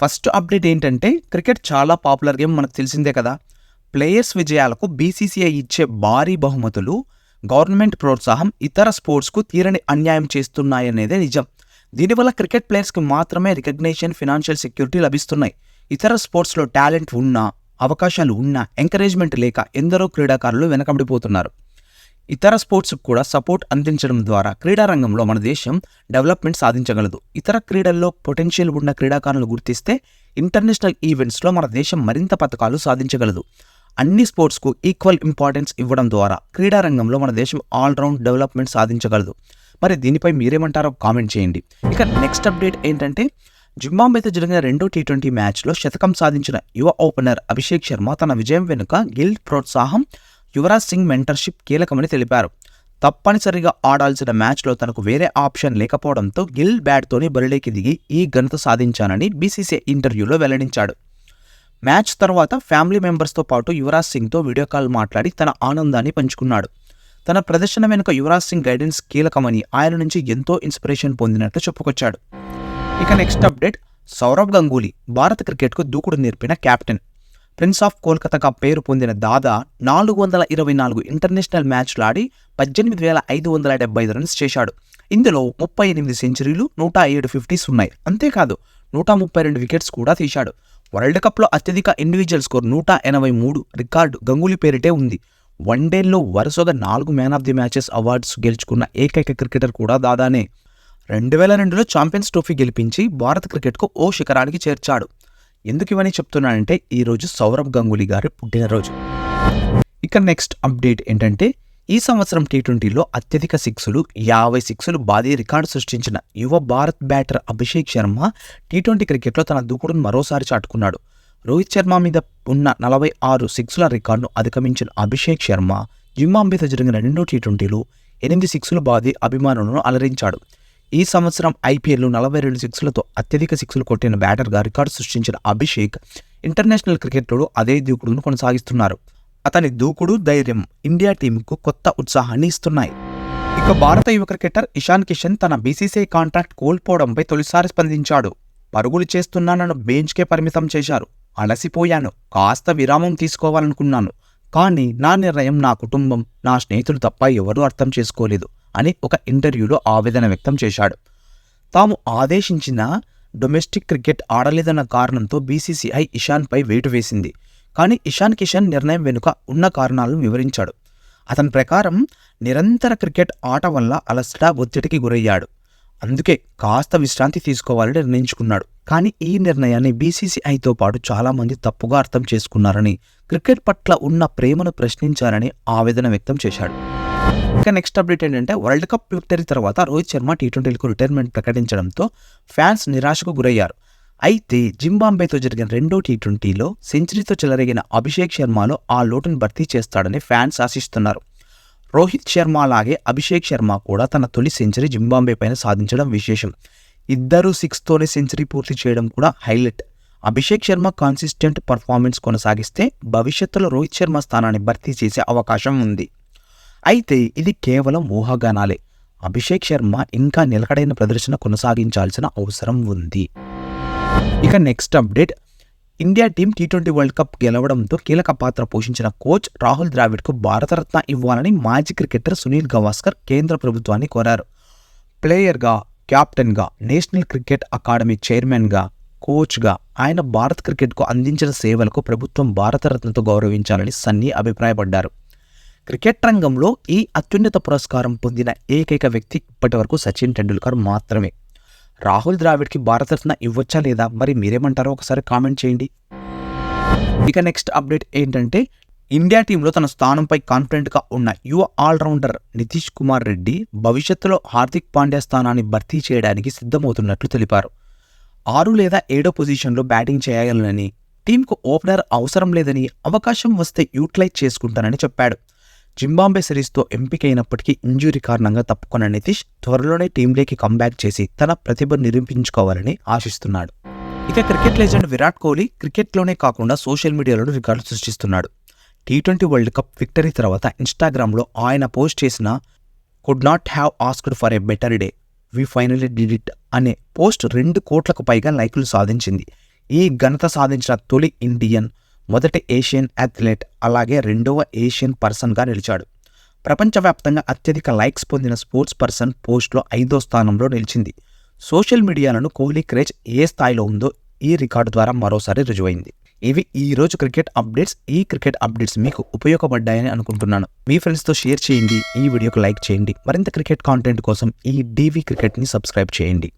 First update ఏంటంటే cricket చాలా popular game మనకు తెలిసిందే కదా. ప్లేయర్స్ విజయాలకు బీసీసీఐ ఇచ్చే భారీ బహుమతులు, గవర్నమెంట్ ప్రోత్సాహం ఇతర స్పోర్ట్స్కు తీరని అన్యాయం చేస్తున్నాయనేదే నిజం. దీనివల్ల క్రికెట్ ప్లేయర్స్కి మాత్రమే రికగ్నేషన్, ఫినాన్షియల్ సెక్యూరిటీ లభిస్తున్నాయి. ఇతర స్పోర్ట్స్లో టాలెంట్ ఉన్నా, అవకాశాలు ఉన్నా ఎంకరేజ్మెంట్ లేక ఎందరో క్రీడాకారులు వెనకబడిపోతున్నారు. ఇతర స్పోర్ట్స్కు కూడా సపోర్ట్ అందించడం ద్వారా క్రీడారంగంలో మన దేశం డెవలప్మెంట్ సాధించగలదు. ఇతర క్రీడల్లో పొటెన్షియల్ ఉన్న క్రీడాకారులను గుర్తిస్తే ఇంటర్నేషనల్ ఈవెంట్స్లో మన దేశం మరింత పథకాలు సాధించగలదు. అన్ని స్పోర్ట్స్కు ఈక్వల్ ఇంపార్టెన్స్ ఇవ్వడం ద్వారా క్రీడారంగంలో మన దేశం ఆల్రౌండ్ డెవలప్మెంట్ సాధించగలదు. మరి దీనిపై మీరేమంటారో కామెంట్ చేయండి. ఇక నెక్స్ట్ అప్డేట్ ఏంటంటే జింబాబ్వేతో జరిగిన 2వ టీ20 మ్యాచ్లో శతకం సాధించిన యువ ఓపెనర్ అభిషేక్ శర్మ తన విజయం వెనుక గిల్ ప్రోత్సాహం, యువరాజ్ సింగ్ మెంటర్షిప్ కీలకమని తెలిపారు. తప్పనిసరిగా ఆడాల్సిన మ్యాచ్లో తనకు వేరే ఆప్షన్ లేకపోవడంతో గిల్ బ్యాట్తోనే బరిలోకి దిగి ఈ ఘనత సాధించానని బీసీసీఐ ఇంటర్వ్యూలో వెల్లడించాడు. మ్యాచ్ తర్వాత ఫ్యామిలీ మెంబర్స్తో పాటు యువరాజ్ సింగ్తో వీడియో కాల్ మాట్లాడి తన ఆనందాన్ని పంచుకున్నాడు. తన ప్రదర్శన వెనుక యువరాజ్ సింగ్ గైడెన్స్ కీలకమని, ఆయన నుంచి ఎంతో ఇన్స్పిరేషన్ పొందినట్లు చెప్పుకొచ్చాడు. ఇక నెక్స్ట్ అప్డేట్, సౌరవ్ గంగూలీ భారత క్రికెట్కు దూకుడు నేర్పిన కెప్టెన్. ప్రిన్స్ ఆఫ్ కోల్కతాగా పేరు పొందిన దాదా 424 ఇంటర్నేషనల్ మ్యాచ్లు ఆడి 18,575 రన్స్ చేశాడు. ఇందులో 38 సెంచరీలు, 107 50s ఉన్నాయి. అంతేకాదు 132 వికెట్స్ కూడా తీశాడు. వరల్డ్ కప్లో అత్యధిక ఇండివిజువల్ స్కోర్ 183 రికార్డు గంగూలీ పేరిటే ఉంది. వన్డేల్లో వరుసగా 4 man of the matches awards గెలుచుకున్న ఏకైక క్రికెటర్ కూడా దాదానే. 2002లో ఛాంపియన్స్ ట్రోఫీ గెలిపించి భారత క్రికెట్కు ఓ శిఖరానికి చేర్చాడు. ఎందుకు ఇవన్నీ చెప్తున్నానంటే ఈరోజు సౌరవ్ గంగూలీ గారి పుట్టినరోజు. ఇక నెక్స్ట్ అప్డేట్ ఏంటంటే ఈ సంవత్సరం టీ20లో అత్యధిక 50 సిక్సులు బాది రికార్డు సృష్టించిన యువ భారత్ బ్యాటర్ అభిషేక్ శర్మ టీ20 క్రికెట్లో తన దూకుడును మరోసారి చాటుకున్నాడు. రోహిత్ శర్మ మీద ఉన్న 46 సిక్సుల రికార్డును అధిగమించిన అభిషేక్ శర్మ జింబాబ్వేతో జరిగిన 2వ టీ20లో 8 సిక్సులు బాది అభిమానులను అలరించాడు. ఈ సంవత్సరం ఐపీఎల్లో 42 సిక్సులతో అత్యధిక సిక్సులు కొట్టిన బ్యాటర్గా రికార్డు సృష్టించిన అభిషేక్ ఇంటర్నేషనల్ క్రికెట్లో అదే దూకుడును కొనసాగిస్తున్నారు. అతని దూకుడు, ధైర్యం ఇండియా టీంకు కొత్త ఉత్సాహాన్ని ఇస్తున్నాయి. ఇక భారత యువ క్రికెటర్ ఇషాన్ కిషన్ తన బీసీసీఐ కాంట్రాక్ట్ కోల్పోవడంపై తొలిసారి స్పందించాడు. పరుగులు చేస్తున్నా నన్ను బెంచ్కే పరిమితం చేశారు. అలసిపోయాను. కాస్త విరామం తీసుకోవాలనుకున్నాను. కానీ నా నిర్ణయం నా కుటుంబం, నా స్నేహితులు తప్ప ఎవరూ అర్థం చేసుకోలేదు అని ఒక ఇంటర్వ్యూలో ఆవేదన వ్యక్తం చేశాడు. తాము ఆదేశించిన డొమెస్టిక్ క్రికెట్ ఆడలేదన్న కారణంతో బీసీసీఐ ఇషాన్పై వేటు వేసింది. కానీ ఇషాన్ కిషన్ నిర్ణయం వెనుక ఉన్న కారణాలను వివరించాడు. అతని ప్రకారం నిరంతర క్రికెట్ ఆట వల్ల అలసట, ఒత్తిడికి గురయ్యాడు. అందుకే కాస్త విశ్రాంతి తీసుకోవాలని నిర్ణయించుకున్నాడు. కానీ ఈ నిర్ణయాన్ని బీసీసీఐతో పాటు చాలామంది తప్పుగా అర్థం చేసుకున్నారని, క్రికెట్ పట్ల ఉన్న ప్రేమను ప్రశ్నించారని ఆవేదన వ్యక్తం చేశాడు. ఇక నెక్స్ట్ అప్డేట్ ఏంటంటే వరల్డ్ కప్ విక్టరీ తర్వాత రోహిత్ శర్మ టీ20లకు రిటైర్మెంట్ ప్రకటించడంతో ఫ్యాన్స్ నిరాశకు గురయ్యారు. అయితే జింబాబ్వేతో జరిగిన 2వ టీ20లో సెంచరీతో చెలరేగిన అభిషేక్ శర్మలో ఆ లోటును భర్తీ చేస్తాడని ఫ్యాన్స్ ఆశిస్తున్నారు. రోహిత్ శర్మ లాగే అభిషేక్ శర్మ కూడా తన తొలి సెంచరీ జింబాబ్వే పైన సాధించడం విశేషం. ఇద్దరు 6తోనే సెంచరీ పూర్తి చేయడం కూడా highlight. Abhishek Sharma consistent performance కొనసాగిస్తే భవిష్యత్తులో రోహిత్ శర్మ స్థానాన్ని భర్తీ చేసే అవకాశం ఉంది. అయితే ఇది కేవలం ఊహాగానాలే. అభిషేక్ శర్మ ఇంకా నిలకడైన ప్రదర్శన కొనసాగించాల్సిన అవసరం ఉంది. ఇక నెక్స్ట్ అప్డేట్, ఇండియా టీం టీ20 వరల్డ్ కప్ గెలవడంతో కీలక పాత్ర పోషించిన కోచ్ రాహుల్ ద్రావిడ్కు భారతరత్న ఇవ్వాలని మాజీ క్రికెటర్ సునీల్ గవాస్కర్ కేంద్ర ప్రభుత్వాన్ని కోరారు. ప్లేయర్గా, కెప్టెన్గా, నేషనల్ క్రికెట్ అకాడమీ చైర్మన్గా, కోచ్గా ఆయన భారత క్రికెట్కు అందించిన సేవలకు ప్రభుత్వం భారతరత్నతో గౌరవించాలని సన్నీ అభిప్రాయపడ్డారు. క్రికెట్ రంగంలో ఈ అత్యున్నత పురస్కారం పొందిన ఏకైక వ్యక్తి ఇప్పటివరకు సచిన్ టెండూల్కర్ మాత్రమే. రాహుల్ ద్రావిడ్కి భారతరత్న ఇవ్వచ్చా లేదా, మరి మీరేమంటారో ఒకసారి కామెంట్ చేయండి. ఇక నెక్స్ట్ అప్డేట్ ఏంటంటే ఇండియా టీంలో తన స్థానంపై కాన్ఫిడెంట్గా ఉన్న యువ ఆల్రౌండర్ నితీష్ కుమార్ రెడ్డి భవిష్యత్తులో హార్దిక్ పాండ్యా స్థానాన్ని భర్తీ చేయడానికి సిద్ధమవుతున్నట్లు తెలిపారు. 6 లేదా 7 పొజిషన్లో బ్యాటింగ్ చేయాలని, టీంకు ఓపెనర్ అవసరం లేదని, అవకాశం వస్తే యూటిలైజ్ చేసుకుంటానని చెప్పాడు. జింబాబ్వే సిరీస్తో ఎంపికైనప్పటికీ ఇంజురీ కారణంగా తప్పుకున్న నితీష్ త్వరలోనే టీంలోకి కంబ్యాక్ చేసి తన ప్రతిభ నిరూపించుకోవాలని ఆశిస్తున్నాడు. ఇక క్రికెట్ లెజెండ్ విరాట్ కోహ్లీ క్రికెట్లోనే కాకుండా సోషల్ మీడియాలో రికార్డులు సృష్టిస్తున్నాడు. టీ20 వరల్డ్ కప్ విక్టరీ తర్వాత ఇన్స్టాగ్రామ్లో ఆయన పోస్ట్ చేసిన could not have asked for a better day, we finally did it అనే పోస్ట్ 2 కోట్లకు పైగా లైకులు సాధించింది. ఈ ఘనత సాధించిన తొలి ఇండియన్, మొదటి ఏషియన్ అథ్లెట్, అలాగే రెండవ ఏషియన్ పర్సన్గా నిలిచాడు. ప్రపంచవ్యాప్తంగా అత్యధిక లైక్స్ పొందిన స్పోర్ట్స్ పర్సన్ పోస్ట్లో 5వ స్థానంలో నిలిచింది. సోషల్ మీడియాలను కోహ్లీ క్రేజ్ ఏ స్థాయిలో ఉందో ఈ రికార్డు ద్వారా మరోసారి రుజువైంది. ఇవి ఈ రోజు క్రికెట్ అప్డేట్స్. ఈ క్రికెట్ అప్డేట్స్ మీకు ఉపయోగపడ్డాయని అనుకుంటున్నాను. మీ ఫ్రెండ్స్తో షేర్ చేయండి, ఈ వీడియోకి లైక్ చేయండి. మరింత క్రికెట్ కాంటెంట్ కోసం ఈ డీవీ క్రికెట్ని సబ్స్క్రైబ్ చేయండి.